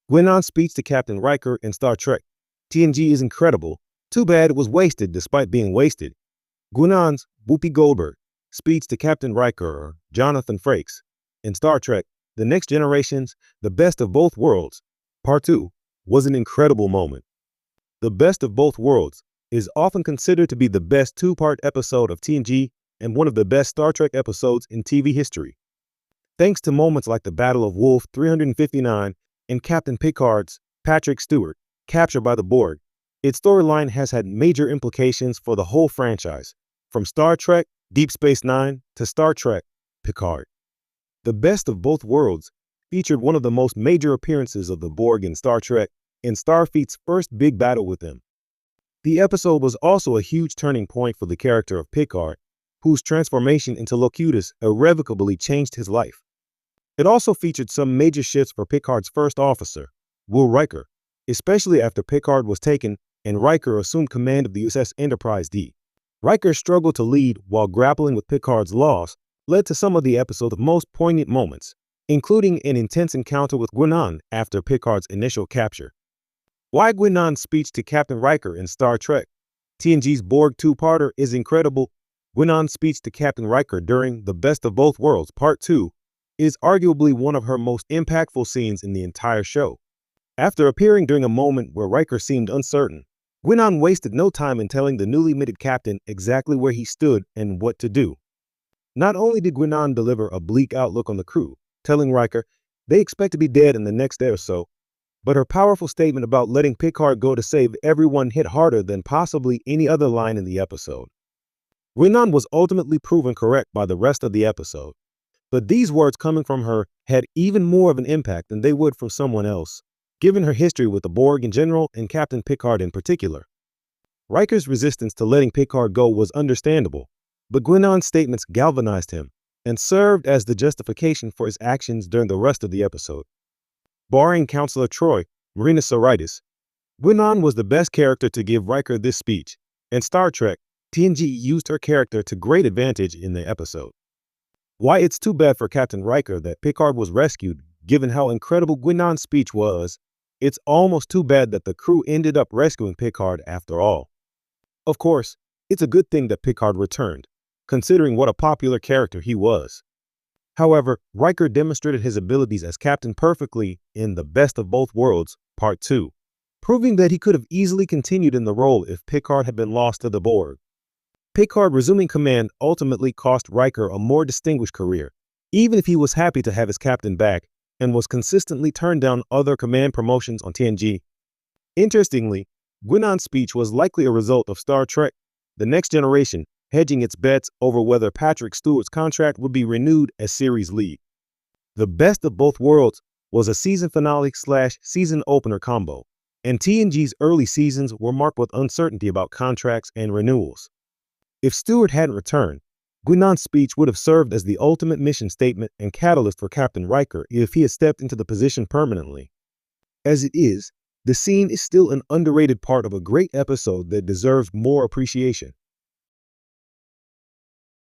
Guinan's speech to Captain Riker in Star Trek TNG is incredible. Too bad it was wasted despite being wasted. Guinan's Whoopi Goldberg speech to Captain Riker or Jonathan Frakes in Star Trek The Next Generation's The Best of Both Worlds, Part 2, was an incredible moment. The Best of Both Worlds is often considered to be the best two-part episode of TNG and one of the best Star Trek episodes in TV history. Thanks to moments like the Battle of Wolf 359 and Captain Picard's Patrick Stewart capture by the Borg, its storyline has had major implications for the whole franchise, from Star Trek Deep Space Nine to Star Trek Picard. The Best of Both Worlds featured one of the most major appearances of the Borg in Star Trek in Starfleet's first big battle with them. The episode was also a huge turning point for the character of Picard, whose transformation into Locutus irrevocably changed his life. It also featured some major shifts for Picard's first officer, Will Riker, especially after Picard was taken and Riker assumed command of the USS Enterprise D. Riker's struggle to lead while grappling with Picard's loss led to some of the episode's most poignant moments, including an intense encounter with Guinan after Picard's initial capture. Why Guinan's speech to Captain Riker in Star Trek TNG's Borg two-parter is incredible. Guinan's speech to Captain Riker during The Best of Both Worlds Part 2 is arguably one of her most impactful scenes in the entire show. After appearing during a moment where Riker seemed uncertain, Guinan wasted no time in telling the newly minted captain exactly where he stood and what to do. Not only did Guinan deliver a bleak outlook on the crew, telling Riker they expect to be dead in the next day or so, but her powerful statement about letting Picard go to save everyone hit harder than possibly any other line in the episode. Guinan was ultimately proven correct by the rest of the episode, but these words coming from her had even more of an impact than they would from someone else, given her history with the Borg in general and Captain Picard in particular. Riker's resistance to letting Picard go was understandable, but Guinan's statements galvanized him and served as the justification for his actions during the rest of the episode. Barring Counselor Troy, Marina Soritis, Guinan was the best character to give Riker this speech, and Star Trek TNG used her character to great advantage in the episode. Why it's too bad for Captain Riker that Picard was rescued, given how incredible Guinan's speech was, it's almost too bad that the crew ended up rescuing Picard after all. Of course, it's a good thing that Picard returned, considering what a popular character he was. However, Riker demonstrated his abilities as captain perfectly in The Best of Both Worlds Part 2, proving that he could have easily continued in the role if Picard had been lost to the Borg. Picard resuming command ultimately cost Riker a more distinguished career, even if he was happy to have his captain back and was consistently turned down other command promotions on TNG. Interestingly, Guinan's speech was likely a result of Star Trek The Next Generation hedging its bets over whether Patrick Stewart's contract would be renewed as series lead. The Best of Both Worlds was a season finale/season opener combo, and TNG's early seasons were marked with uncertainty about contracts and renewals. If Stewart hadn't returned, Guinan's speech would have served as the ultimate mission statement and catalyst for Captain Riker if he had stepped into the position permanently. As it is, the scene is still an underrated part of a great episode that deserves more appreciation.